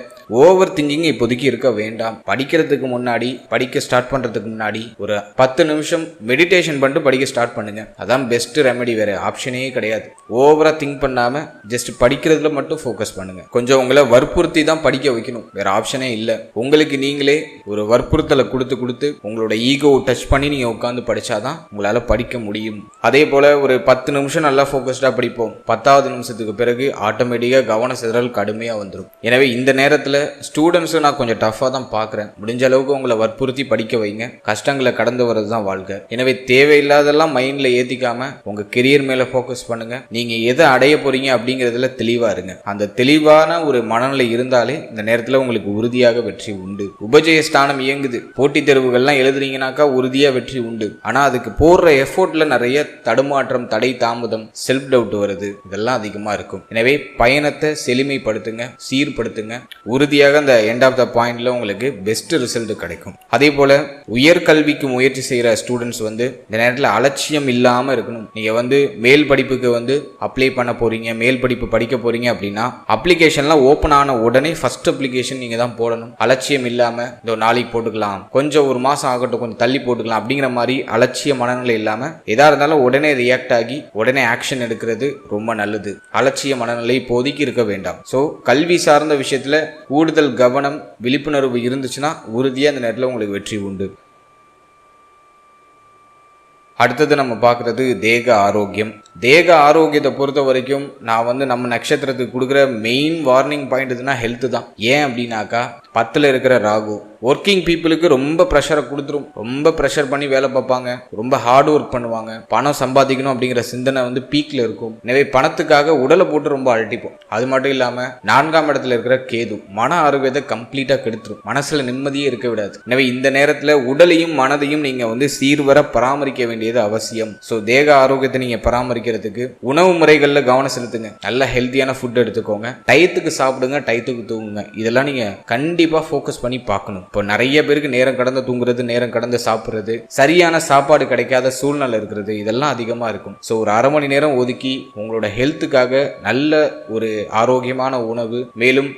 ஓவர் திங்கிங் இப்போதைக்கு இருக்க வேண்டாம். படிக்கிறதுக்கு முன்னாடி, படிக்க ஸ்டார்ட் பண்றதுக்கு முன்னாடி ஒரு 10 நிமிஷம் மெடிடேஷன் பண்ணிட்டு படிக்க ஸ்டார்ட் பண்ணுங்க. அதான் பெஸ்ட் ரெமெடி, வேற ஆப்ஷனே கிடையாது. ஓவரா திங்க் பண்ணாம ஜஸ்ட் படிக்கிறதுல மட்டும் ஃபோக்கஸ் பண்ணுங்க. கொஞ்சம் உங்களை வற்புறுத்தி தான் படிக்க வைக்கணும், வேற ஆப்ஷனே இல்லை. உங்களுக்கு நீங்களே ஒரு வற்புறுத்தலை கொடுத்து உங்களோட ஈகோ டச் பண்ணி நீங்க உட்காந்து படிச்சாதான் உங்களால படிக்க முடியும். அதே போல ஒரு 10 நிமிஷம் நல்லா ஃபோக்கஸ்டா படிப்போம். 10வது நிமிஷத்துக்கு பிறகு ஆட்டோமேட்டிக்கா கவன சிதறல் கடுமையா வந்துடும். எனவே இந்த நேரத்தில் ஸ்டூடெண்ட்ஸும் நான் கொஞ்சம் டஃப்பாக தான் பார்க்குறேன். முடிஞ்ச அளவுக்கு உங்களை வற்புறுத்தி படிக்க வைங்க. கஷ்டங்களை கடந்து வர்றது தான் வாழ்க்கை. எனவே தேவையில்லாதெல்லாம் மைண்டில் ஏற்றிக்காம உங்கள் கெரியர் மேலே ஃபோக்கஸ் பண்ணுங்க. நீங்கள் எதை அடைய போறீங்க அப்படிங்கிறதுல தெளிவாக இருங்க. அந்த தெளிவான ஒரு மனநிலை இருந்தாலே இந்த நேரத்தில் உங்களுக்கு உறுதியாக வெற்றி உண்டு. உபஜய ஸ்தானம் இயங்குது. போட்டித் தேர்வுகள்லாம் எழுதுறீங்கன்னாக்கா உறுதியாக வெற்றி உண்டு. ஆனால் அதுக்கு போடுற எஃபோர்ட்ல நிறைய தடுமாற்றம், தடை, தாமதம், செல்ஃப் டவுட் வருது. இதெல்லாம் அதிகமாக இருக்கும். எனவே பயணத்தை செழுமைப்படுத்துங்க, சீர்படுத்துங்க. உறுதியாக அந்த எண்ட் ஆஃப் த பாயிண்ட்ல உங்களுக்கு பெஸ்ட் ரிசல்ட் கிடைக்கும். அதே போல உயர்கல்விக்கு முயற்சி செய்யற ஸ்டூடெண்ட்ஸ் இந்த நேரத்தில் அலட்சியம் இல்லாம இருக்கணும். நீங்க மேல் படிப்புக்கு அப்ளை பண்ண போறீங்க, மேல் படிப்பு படிக்க போறீங்க அப்படின்னா அப்ளிகேஷன்லாம் ஓப்பன் ஆன உடனே ஃபர்ஸ்ட் அப்ளிகேஷன் நீங்க தான் போடணும். அலட்சியம் இல்லாம இந்த நாளைக்கு போட்டுக்கலாம், கொஞ்சம் ஒரு மாசம் ஆகட்டும், கொஞ்சம் தள்ளி போட்டுக்கலாம் அப்படிங்கிற மாதிரி அலட்சிய மனநிலை இல்லாம எதா இருந்தாலும் உடனே ரியாக்ட் ஆகி உடனே ஆக்ஷன் எடுக்கிறது ரொம்ப நல்லது. அலட்சிய மனநிலை இப்போதைக்கு இருக்க வேண்டாம். ஸோ கல்வி சார்ந்த விஷயத்துல கூடுதல் கவனம், விழிப்புணர்வு இருந்துச்சுன்னா உறுதியாக அந்த நேரத்தில் உங்களுக்கு வெற்றி உண்டு. அடுத்தது நம்ம பார்க்குறது தேக ஆரோக்கியம். தேக ஆரோக்கியத்தை பொறுத்த வரைக்கும் நான் நம்ம நட்சத்திரத்துக்கு கொடுக்குற மெயின் வார்னிங் பாயிண்ட் இதுனா ஹெல்த் தான். ஏன் அப்படின்னாக்கா 10ல் இருக்கிற ராகு ஒர்க்கிங் பீப்புளுக்கு ரொம்ப ப்ரெஷரை கொடுத்துரும். ரொம்ப ப்ரெஷர் பண்ணி வேலை பார்ப்பாங்க, ரொம்ப ஹார்ட் ஒர்க் பண்ணுவாங்க, பணம் சம்பாதிக்கணும் அப்படிங்கிற சிந்தனை பீக்ல இருக்கும். எனவே பணத்துக்காக உடலை போட்டு ரொம்ப அழட்டிப்போம். அது மட்டும் இல்லாம 4ஆம் இடத்துல இருக்கிற கேது மன ஆரோக்கியத்தை கம்ப்ளீட்டா கெடுத்துரும், மனசுல நிம்மதியே இருக்க விடாது. எனவே இந்த நேரத்துல உடலையும் மனதையும் நீங்க சீர்வர பராமரிக்க வேண்டியது அவசியம். ஸோ தேக ஆரோக்கியத்தை நீங்க பராமரிக்கிறதுக்கு உணவு முறைகள்ல கவனம் செலுத்துங்க. நல்ல ஹெல்த்தியான ஃபுட் எடுத்துக்கோங்க, டயத்துக்கு சாப்பிடுங்க, டயத்துக்கு தூங்குங்க. இதெல்லாம் நீங்க கண்டிப்பா ஃபோக்கஸ் பண்ணி பார்க்கணும். இப்போ நிறைய பேருக்கு நேரம் கடந்து தூங்குறது, நேரம் கடந்து சாப்பிட்றது, சரியான சாப்பாடு கிடைக்காத சூழ்நிலை இருக்கிறது, இதெல்லாம் அதிகமா இருக்கும். ஸோ ஒரு அரை மணி நேரம் ஒதுக்கி உங்களோட ஹெல்த்துக்காக நல்ல ஒரு ஆரோக்கியமான உணவு, மேலும்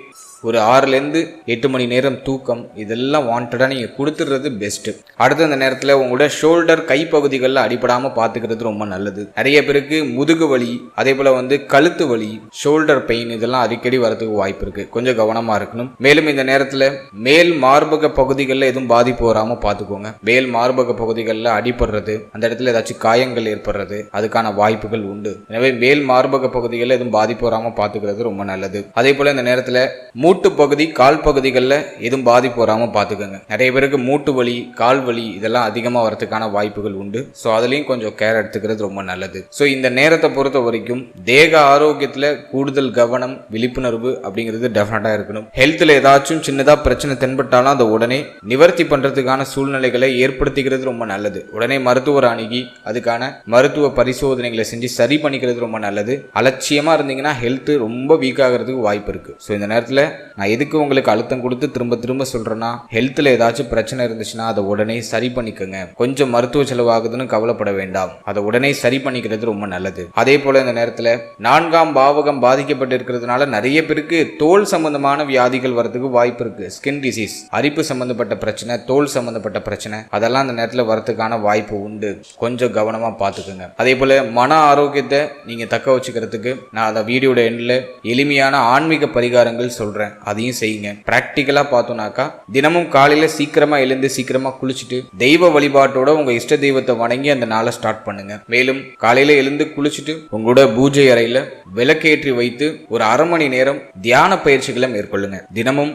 ஒரு 6லேருந்து 8 மணி நேரம் தூக்கம், இதெல்லாம் வாண்டடாக நீங்கள் கொடுத்துடுறது பெஸ்ட்டு. அடுத்த அந்த நேரத்தில் உங்களோட ஷோல்டர், கைப்பகுதிகளில் அடிப்படாமல் பார்த்துக்கிறது ரொம்ப நல்லது. நிறைய பேருக்கு முதுகு வலி, அதே போல் கழுத்து வலி, ஷோல்டர் பெயின் இதெல்லாம் அடிக்கடி வரதுக்கு வாய்ப்பு இருக்குது. கொஞ்சம் கவனமாக இருக்கணும். மேலும் இந்த நேரத்தில் மேல் மார்பக பகுதிகளில் எதுவும் பாதிப்பு வராமல் பார்த்துக்கோங்க. மேல் மார்பக பகுதிகளில் அடிபடுறது, அந்த இடத்துல ஏதாச்சும் காயங்கள் ஏற்படுறது, அதுக்கான வாய்ப்புகள் உண்டு. எனவே மேல் மார்பக பகுதிகளில் எதுவும் பாதிப்பு வராமல் பார்த்துக்கிறது ரொம்ப நல்லது. அதே போல் இந்த நேரத்தில் மூட்டு பகுதி, கால் பகுதிகளில் எதுவும் பாதிப்பு வராமல் பார்த்துக்கோங்க. நிறைய பேருக்கு மூட்டு வலி, கால் வலி இதெல்லாம் அதிகமாக வரதுக்கான வாய்ப்புகள் உண்டு. ஸோ அதுலேயும் கொஞ்சம் கேர் எடுத்துக்கிறது ரொம்ப நல்லது. ஸோ இந்த நேரத்தை பொறுத்த வரைக்கும் தேக ஆரோக்கியத்தில் கூடுதல் கவனம், விழிப்புணர்வு அப்படிங்கிறது டெஃபினட்டாக இருக்கணும். ஹெல்த்தில் ஏதாச்சும் சின்னதாக பிரச்சனை தென்பட்டாலும் அதை உடனே நிவர்த்தி பண்ணுறதுக்கான சூழ்நிலைகளை ஏற்படுத்திக்கிறது ரொம்ப நல்லது. உடனே மருத்துவர் அணுகி அதுக்கான மருத்துவ பரிசோதனைகளை செஞ்சு சரி பண்ணிக்கிறது ரொம்ப நல்லது. அலட்சியமாக இருந்தீங்கன்னா ஹெல்த் ரொம்ப வீக் ஆகிறதுக்கு வாய்ப்பு இருக்குது. ஸோ இந்த நேரத்தில் நான் எதுக்கு உங்களுக்கு அழுத்தம் கொடுத்து திரும்ப திரும்ப சொல்றேன்னா, ஹெல்த்ல ஏதாச்சும் பிரச்சனை இருந்துச்சுன்னா அதை உடனே சரி பண்ணிக்கோங்க. கொஞ்சம் மருத்துவ செலவாகுதுன்னு கவலைப்பட வேண்டாம், அதை உடனே சரி பண்ணிக்கிறது ரொம்ப நல்லது. அதே போல இந்த நேரத்தில் 4ஆம் பாவகம் பாதிக்கப்பட்டு இருக்கிறதுனால நிறைய பேருக்கு தோல் சம்பந்தமான வியாதிகள் வரதுக்கு வாய்ப்பு இருக்கு. ஸ்கின் டிசீஸ், அரிப்பு சம்பந்தப்பட்ட பிரச்சனை, தோல் சம்பந்தப்பட்ட பிரச்சனை, அதெல்லாம் அந்த நேரத்தில் வரதுக்கான வாய்ப்பு உண்டு. கொஞ்சம் கவனமா பார்த்துக்கோங்க. அதே போல மன ஆரோக்கியத்தை நீங்க தக்க வச்சுக்கிறதுக்கு நான் அந்த வீடியோட எண்ணில் எளிமையான ஆன்மீக பரிகாரங்கள் சொல்றேன். சொல்றேன், அதையும் செய்யுங்க. பிராக்டிக்கலா பார்த்தோம்னாக்கா தினமும் காலையில சீக்கிரமா எழுந்து சீக்கிரமா குளிச்சுட்டு தெய்வ வழிபாட்டோட உங்க இஷ்ட தெய்வத்தை வணங்கி அந்த நாளை ஸ்டார்ட் பண்ணுங்க. மேலும் காலையில எழுந்து குளிச்சுட்டு உங்களோட பூஜை அறையில விளக்கேற்றி வைத்து ஒரு அரை மணி நேரம் தியான பயிற்சிகளை மேற்கொள்ளுங்க. தினமும்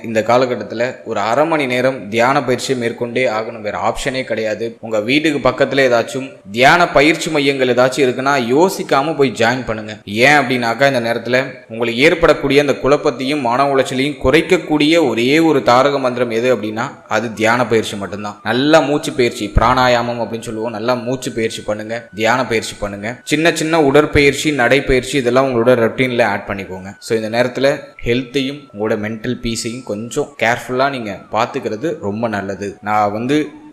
இந்த காலகட்டத்தில் ஒரு அரை மணி நேரம் தியான பயிற்சியை மேற்கொண்டே ஆகணும், வேற ஆப்ஷனே கிடையாது. உங்க வீட்டுக்கு பக்கத்துல ஏதாச்சும் தியான பயிற்சி மையங்கள் ஏதாச்சும் இருக்குன்னா யோசிக்காம போய் ஜாயின் பண்ணுங்க. ஏன் அப்படின்னாக்கா இந்த நேரத்தில் உங்களுக்கு ஏற்படக்கூடிய அந்த குழப்பத்தையும் மன உளைச்சலையும் குறைக்கக்கூடிய ஒரே ஒரு தாரக மந்திரம் எது அப்படின்னா அது தியான பயிற்சி மட்டும்தான். நல்லா மூச்சு பயிற்சி, பிராணாயாமம் அப்படின்னு சொல்லுவோம், நல்லா மூச்சு பயிற்சி பண்ணுங்க, தியான பயிற்சி பண்ணுங்க. சின்ன சின்ன உடற்பயிற்சி, நடைப்பயிற்சி இதெல்லாம் உங்களோட ரொட்டீன்ல ஆட் பண்ணிக்கோங்க. ஸோ இந்த நேரத்தில் ஹெல்த்தையும் உங்களோட மென்டல் பீஸையும் கொஞ்சம் கேர்ஃபுல்லாக நீங்கள் பார்த்துக்கிறது ரொம்ப நல்லது. நான்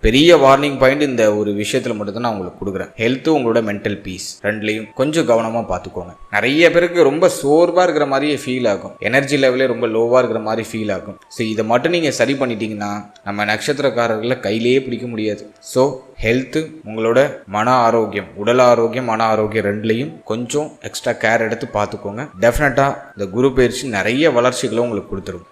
பெரிய வார்னிங் பாயிண்ட் இந்த ஒரு விஷயத்துல மட்டும் தான் நான் உங்களுக்கு கொடுக்குறேன். ஹெல்த்து உங்களோட மென்டல் பீஸ் ரெண்டுலையும் கொஞ்சம் கவனமா பார்த்துக்கோங்க. நிறைய பேருக்கு ரொம்ப சோர்வா இருக்கிற மாதிரியே ஃபீல் ஆகும், எனர்ஜி லெவலே ரொம்ப லோவா இருக்கிற மாதிரி ஃபீல் ஆகும். ஸோ இதை மட்டும் நீங்க சரி பண்ணிட்டீங்கன்னா நம்ம நட்சத்திரக்காரர்களை கையிலேயே பிடிக்க முடியாது. ஸோ ஹெல்த்து உங்களோட மன ஆரோக்கியம், உடல் ஆரோக்கியம், மன ஆரோக்கியம் ரெண்டுலையும் கொஞ்சம் எக்ஸ்ட்ரா கேர் எடுத்து பார்த்துக்கோங்க. டெஃபினட்டா இந்த குரு பயிற்சி நிறைய வளர்ச்சிகளை உங்களுக்கு கொடுத்துரும்.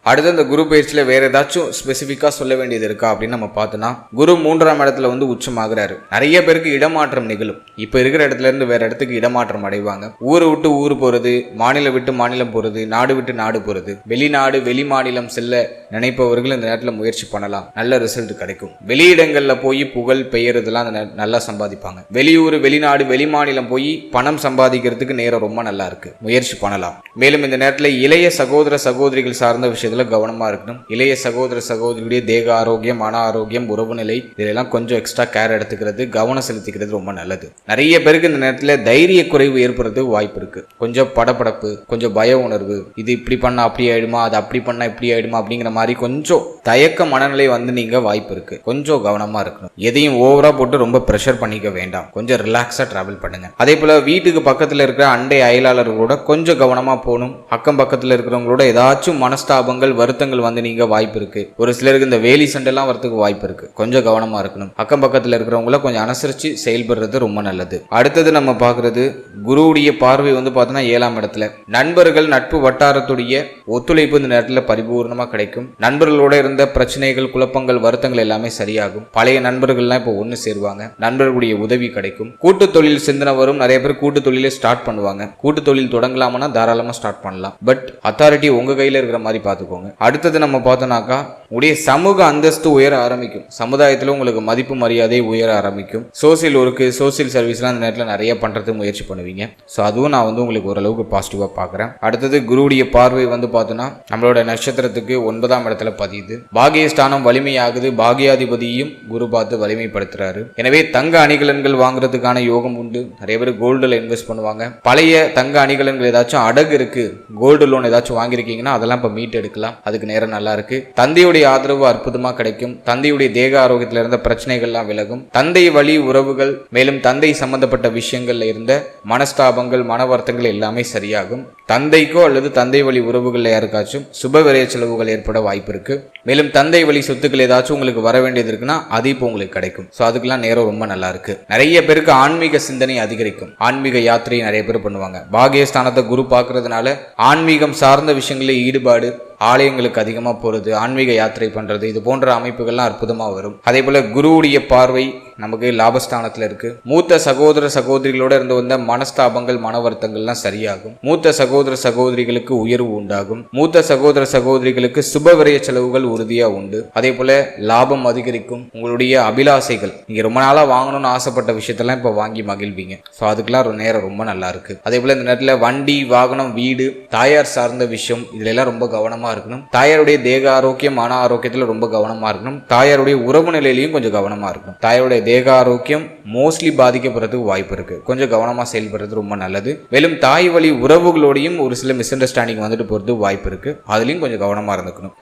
அடுத்து இந்த குரு பயிற்சியில் வேற ஏதாச்சும் ஸ்பெசிஃபிக்காக சொல்ல வேண்டியது இருக்கா அப்படின்னு நம்ம பார்த்தோன்னா, குரு 3ஆம் இடத்துல உச்சமாகிறாரு. நிறைய பேருக்கு இடமாற்றம் நிகழும். இப்போ இருக்கிற இடத்துல இருந்து வேற இடத்துக்கு இடமாற்றம் அடைவாங்க. ஊரை விட்டு ஊர் போறது, மாநிலம் விட்டு மாநிலம் போறது, நாடு விட்டு நாடு போறது, வெளிநாடு வெளி மாநிலம் செல்ல நினைப்பவர்கள் இந்த நேரத்தில் முயற்சி பண்ணலாம், நல்ல ரிசல்ட் கிடைக்கும். வெளியிடங்களில் போய் புகழ் பெயர் இதெல்லாம் நல்லா சம்பாதிப்பாங்க. வெளியூர் வெளிநாடு வெளி மாநிலம் போய் பணம் சம்பாதிக்கிறதுக்கு நேரம் ரொம்ப நல்லா இருக்கு, முயற்சி பண்ணலாம். மேலும் இந்த நேரத்தில் இளைய சகோதர சகோதரிகள் சார்ந்த விஷயத்தில் கவனமா இருக்கணும். இளைய சகோதர சகோதரியுடைய தேக ஆரோக்கியம், மன ஆரோக்கியம், உறவு நிலை இதெல்லாம் கொஞ்சம் எக்ஸ்ட்ரா கேர் எடுத்துக்கிறது, கவனம் செலுத்திக்கிறது ரொம்ப நல்லது. நிறைய பேருக்கு இந்த நேரத்தில் தைரிய குறைவு ஏற்படுறது வாய்ப்பு இருக்கு. கொஞ்சம் படபடப்பு, கொஞ்சம் பய உணர்வு, இது இப்படி பண்ணா அப்படி ஆயிடுமா, அது அப்படி பண்ணா இப்படி ஆயிடுமா அப்படிங்கிற மாதிரி கொஞ்சம் தயக்க மனநிலை நீங்க வாய்ப்பு இருக்கு. கொஞ்சம் கவனமா இருக்கணும். எதையும் ஓவரா போட்டு ரொம்ப பிரஷர் பண்ணிக்க வேண்டாம். கொஞ்சம் ரிலாக்ஸா டிராவல் பண்ணுங்க. அதே போல வீட்டுக்கு பக்கத்துல இருக்கிற அண்டை அயலாளர்களோட கொஞ்சம் கவனமா போகணும். அக்கம் பக்கத்துல இருக்கிறவங்களோட ஏதாச்சும் மனஸ்தாபங்கள் வருத்தங்கள் நீங்க வாய்ப்பு இருக்கு. ஒரு சிலருக்கு இந்த வேலி சண்டெல்லாம் வரதுக்கு வாய்ப்பு இருக்கு. கொஞ்சம் கவனமா இருக்கணும். அக்கம் பக்கத்துல இருக்கிறவங்கள கொஞ்சம் அனுசரிச்சு செயல்படுறது ரொம்ப நல்லது. அடுத்தது நம்ம பாக்குறது குருவுடைய பார்வை பார்த்தோன்னா 7ஆம் இடத்துல. நண்பர்கள் நட்பு வட்டாரத்துடைய ஒத்துழைப்பு இந்த நேரத்துல பரிபூர்ணமா கிடைக்கும். நண்பர்களோட இருந்த பிரச்சனைகள், குழப்பங்கள், வருத்தங்கள் எல்லாமே சரியாகும். பழைய நண்பர்கள்லாம் இப்போ ஒன்னு சேருவாங்க. நண்பர்களுடைய உதவி கிடைக்கும். கூட்டு தொழில் சிந்தனை வரும். நிறைய பேர் கூட்டு தொழிலை ஸ்டார்ட் பண்ணுவாங்க. கூட்டு தொழில் தொடங்கலாம்னா தாராளமா ஸ்டார்ட் பண்ணலாம். பட் அத்தாரிட்டி உங்க கையில இருக்கிற மாதிரி பார்த்துக்கோங்க. அடுத்தது நம்ம பார்த்தோம்னாக்கா உடைய சமூக அந்தஸ்து உயர ஆரம்பிக்கும். சமுதாயத்தில் உங்களுக்கு மதிப்பு மரியாதை உயர ஆரம்பிக்கும். சோசியல் ஒர்க்கு, சோசியல் சர்வீஸ்லாம் அந்த நேரத்தில் நிறைய பண்றதுக்கு முயற்சி பண்ணுவீங்க. ஸோ அதுவும் நான் உங்களுக்கு ஓரளவுக்கு பாசிட்டிவா பார்க்குறேன். அடுத்தது குருவுடைய பார்வை பார்த்தோன்னா நம்மளோட நட்சத்திரத்துக்கு 9ஆம் இடத்துல பதியுது. பாகியஸ்தானம் வலிமையாகுது. பாகியாதிபதியும் குரு பார்த்து வலிமைப்படுத்துறாரு. எனவே தங்க அணிகலன்கள் வாங்குறதுக்கான யோகம் உண்டு. நிறைய பேர் கோல்டுல இன்வெஸ்ட் பண்ணுவாங்க. பழைய தங்க அணிகலன்கள் ஏதாச்சும் அடகு இருக்கு, கோல்டு லோன் ஏதாச்சும் வாங்கியிருக்கீங்கன்னா அதெல்லாம் இப்போ மீட் எடுக்கலாம். அதுக்கு நேரம் நல்லா இருக்கு. தந்தையுடைய ஆதரவு அற்புதமா கிடைக்கும். தந்தையுடைய தேக ஆரோக்கியத்தில் இருந்த பிரச்சனைகள்லாம் விலகும். தந்தை வழி உறவுகள், மேலும் தந்தை சம்பந்தப்பட்ட விஷயங்கள்ல இருந்த மனஸ்தாபங்கள், மன வருத்தங்கள் எல்லாமே சரியாகும். தந்தைக்கோ அல்லது தந்தை வழி உறவுகள் யாருக்காச்சும் சுப விரைய செலவுகள் ஏற்பட வாய்ப்பு இருக்கு. மேலும் தந்தை வழி சொத்துக்கள் ஏதாச்சும் உங்களுக்கு வர வேண்டியது இருக்குன்னா அது இப்போ உங்களுக்கு கிடைக்கும். ஸோ அதுக்கெல்லாம் நேரம் ரொம்ப நல்லா இருக்கு. நிறைய பேருக்கு ஆன்மீக சிந்தனை அதிகரிக்கும். ஆன்மீக யாத்திரை நிறைய பேர் பண்ணுவாங்க. பாகியஸ்தானத்தை குரு பார்க்கறதுனால ஆன்மீகம் சார்ந்த விஷயங்களில் ஈடுபாடு, ஆலயங்களுக்கு அதிகமாக போகிறது, ஆன்மீக யாத்திரை பண்ணுறது, இது போன்ற அமைப்புகள்லாம் அற்புதமாக வரும். அதே போல் குருவுடைய பார்வை நமக்கு லாபஸ்தானத்தில் இருக்கு. மூத்த சகோதர சகோதரிகளோட இருந்து வந்த மனஸ்தாபங்கள், மன வருத்தங்கள்லாம் சரியாகும். மூத்த சகோதர சகோதரிகளுக்கு உயர்வு உண்டாகும். மூத்த சகோதர சகோதரிகளுக்கு சுப விரைய செலவுகள் உறுதியா உண்டு. அதே போல லாபம் அதிகரிக்கும். உங்களுடைய அபிலாசைகள், நீங்க ரொம்ப நாளா வாங்கணும்னு ஆசைப்பட்ட விஷயத்தெல்லாம் இப்ப வாங்கி மகிழ்வீங்க. ஸோ அதுக்கெல்லாம் நேரம் ரொம்ப நல்லா இருக்கு. அதே போல இந்த நேரத்தில் வண்டி, வாகனம், வீடு, தாயார் சார்ந்த விஷயம் இதுல எல்லாம் ரொம்ப கவனமா இருக்கணும். தாயாருடைய தேக ஆரோக்கியம், மன ஆரோக்கியத்துல ரொம்ப கவனமா இருக்கணும். தாயாருடைய உறவு நிலையிலையும் கொஞ்சம் கவனமா இருக்கணும். தாயாருடைய தேக ஆரோக்கியம் மோஸ்ட்லி பாதிக்கப்படுறதுக்கு வாய்ப்பு இருக்கு. கொஞ்சம் கவனமா செயல்படுறது ரொம்ப நல்லது. மேலும் தாய் வழி உறவுகளோடையும் ஒரு சில மிஸ் அண்டர்ஸ்டாண்டிங் போறது வாய்ப்பு இருக்கு. அதுலயும் கொஞ்சம் கவனமா இருந்துக்கணும்.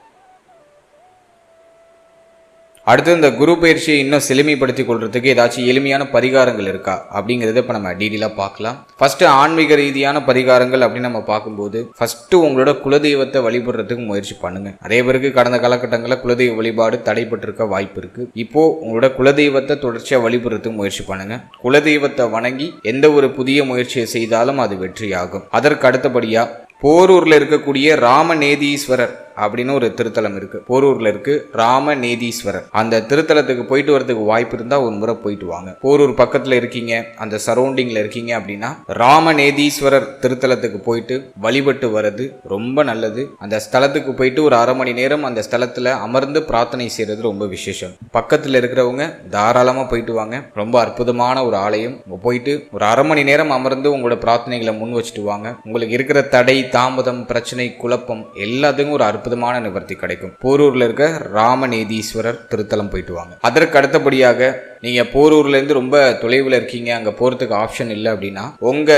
அடுத்து இந்த குரு பயிற்சியை இன்னும் செழுமைப்படுத்திக் கொள்றதுக்கு ஏதாச்சும் எளிமையான பரிகாரங்கள் இருக்கா அப்படிங்கறத இப்ப நம்ம டீடெயிலா பார்க்கலாம். ஃபர்ஸ்ட் ஆன்மீக ரீதியான பரிகாரங்கள் அப்படின்னு நம்ம பார்க்கும்போது ஃபர்ஸ்ட் உங்களோட குலதெய்வத்தை வழிபடுறதுக்கு முயற்சி பண்ணுங்க. நிறைய பேருக்கு கடந்த காலகட்டங்களில் குலதெய்வ வழிபாடு தடைப்பட்டிருக்க வாய்ப்பு இருக்கு. இப்போ உங்களோட குலதெய்வத்தை தொடர்ச்சியா வழிபடுறதுக்கு முயற்சி பண்ணுங்க. குலதெய்வத்தை வணங்கி எந்த ஒரு புதிய முயற்சியை செய்தாலும் அது வெற்றியாகும். அதற்கு அடுத்தபடியா போரூர்ல இருக்கக்கூடிய ராமநேதீஸ்வரர் அப்படின்னு ஒரு திருத்தலம் இருக்கு. போரூர்ல இருக்கு ராமநேதீஸ்வரர். அந்த திருத்தலத்துக்கு போயிட்டு வரதுக்கு வாய்ப்பு இருந்தா ஒரு முறை போயிட்டு வாங்க. போரூர் பக்கத்துல இருக்கீங்க, அந்த சரௌண்டிங்ல இருக்கீங்க அப்படின்னா ராமநேதீஸ்வரர் திருத்தலத்துக்கு போயிட்டு வழிபட்டு வர்றது ரொம்ப நல்லது. அந்த ஸ்தலத்துக்கு போயிட்டு ஒரு 1/2 மணி நேரம் அந்த ஸ்தலத்துல அமர்ந்து பிரார்த்தனை செய்யறது ரொம்ப விசேஷம். பக்கத்துல இருக்கிறவங்க தாராளமா போயிட்டு வாங்க. ரொம்ப அற்புதமான ஒரு ஆலயம். போயிட்டு ஒரு 1/2 மணி நேரம் அமர்ந்து உங்களோட பிரார்த்தனைகளை முன் வச்சுட்டு வாங்க. உங்களுக்கு இருக்கிற தடை, தாமதம், பிரச்சனை, குழப்பம் எல்லாத்துக்கும் ஒரு அற்புதமான நிவர்த்தி கிடைக்கும். போரூர்ல இருக்க ராமநேதீஸ்வரர் திருத்தலம் போயிட்டு வாங்க. அதற்கு அடுத்தபடியாக நீங்க போரூர்ல இருந்து ரொம்ப தொலைவில் இருக்கீங்க, அங்க போறதுக்கு ஆப்ஷன் இல்லை அப்படின்னா உங்க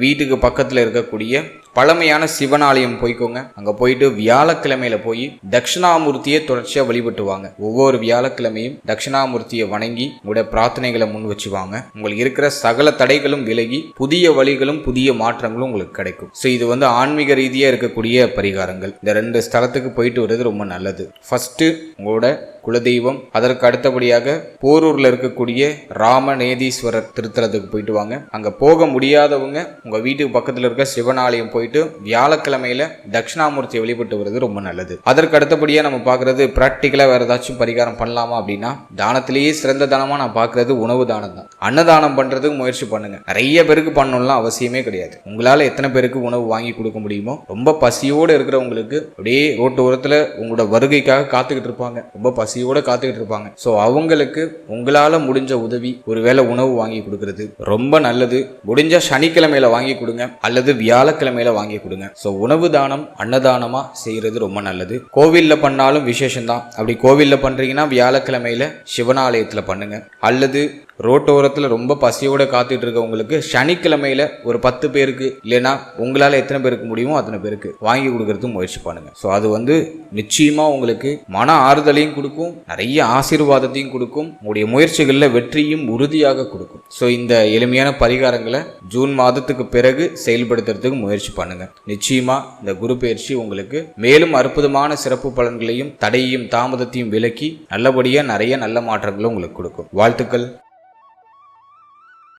வீட்டுக்கு பக்கத்துல இருக்கக்கூடிய பழமையான சிவன் ஆலயம் போய்க்கோங்க. அங்க போயிட்டு வியாழக்கிழமையில போய் தட்சிணாமூர்த்தியை தொடர்ச்சியா வழிபட்டு வாங்க. ஒவ்வொரு வியாழக்கிழமையும் தட்சிணாமூர்த்தியை வணங்கி உங்களுடைய பிரார்த்தனைகளை முன் வச்சுவாங்க. உங்களுக்கு இருக்கிற சகல தடைகளும் விலகி புதிய வழிகளும் புதிய மாற்றங்களும் உங்களுக்கு கிடைக்கும். ஸோ இது ஆன்மீக ரீதியா இருக்கக்கூடிய பரிகாரங்கள். இந்த 2 ஸ்தலத்துக்கு போயிட்டு வர்றது ரொம்ப நல்லது. ஃபர்ஸ்ட் உங்களோட குலதெய்வம், அதற்கு அடுத்தபடியாக போரூர்ல இருக்கக்கூடிய ராமநேதீஸ்வரர் திருத்தலத்துக்கு போயிட்டு வாங்க. அங்க போக முடியாதவங்க உங்க வீட்டுக்கு பக்கத்துல இருக்க சிவனாலயம் போயிட்டு வியாழக்கிழமையில தட்சிணாமூர்த்தியை வழிபட்டு வருது ரொம்ப நல்லது. அதற்கு அடுத்தபடியா நம்ம பாக்குறது பிராக்டிக்கலா வேற ஏதாச்சும் பரிகாரம் பண்ணலாமா அப்படின்னா தானத்திலேயே சிறந்த தானமா நான் பாக்குறது உணவு தானம் தான். அன்னதானம் பண்றதுக்கு முயற்சி பண்ணுங்க. நிறைய பேருக்கு பண்ணணும்லாம் அவசியமே கிடையாது. உங்களால எத்தனை பேருக்கு உணவு வாங்கி கொடுக்க முடியுமோ, ரொம்ப பசியோடு இருக்கிறவங்களுக்கு அப்படியே ரோட்டு ஓரத்துல உங்களோட வருகைக்காக காத்துக்கிட்டு இருப்பாங்க, ரொம்ப பசியோட காத்துக்கிட்டு இருப்பாங்க. சோ அவங்களுக்கு உங்களால முடிஞ்ச உதவி, ஒருவேளை உணவு வாங்கி கொடுக்கறது ரொம்ப நல்லது. முடிஞ்ச சனிக்கிழமையில வாங்கி கொடுங்க அல்லது வியாழக்கிழமையில வாங்கி கொடுங்க. சோ உணவு தானம் அன்னதானமா செய்யறது ரொம்ப நல்லது. கோவில்ல பண்ணாலும் விசேஷம் தான். அப்படி கோவில்ல பண்றீங்கன்னா வியாழக்கிழமையில சிவனாலயத்துல பண்ணுங்க. அல்லது ரோட்டோரத்துல ரொம்ப பசியோட காத்துட்டு இருக்கவங்களுக்கு சனிக்கிழமையில ஒரு 10 பேருக்கு இல்லைன்னா உங்களால எத்தனை பேருக்கு முடியுமோ அத்தனை பேருக்கு வாங்கி கொடுக்கறதுக்கு முயற்சி பண்ணுங்க. ஸோ அது நிச்சயமா உங்களுக்கு மன ஆறுதலையும் கொடுக்கும், நிறைய ஆசீர்வாதத்தையும் கொடுக்கும், உங்களுடைய முயற்சிகளில் வெற்றியும் உறுதியாக கொடுக்கும். ஸோ இந்த எளிமையான பரிகாரங்களை ஜூன் மாதத்துக்கு பிறகு செயல்படுத்துறதுக்கு முயற்சி பண்ணுங்க. நிச்சயமா இந்த குரு பயிற்சி உங்களுக்கு மேலும் அற்புதமான சிறப்பு பலன்களையும் தடையையும் தாமதத்தையும் விலக்கி நல்லபடியா நிறைய நல்ல மாற்றங்களும் உங்களுக்கு கொடுக்கும். வாழ்த்துக்கள்.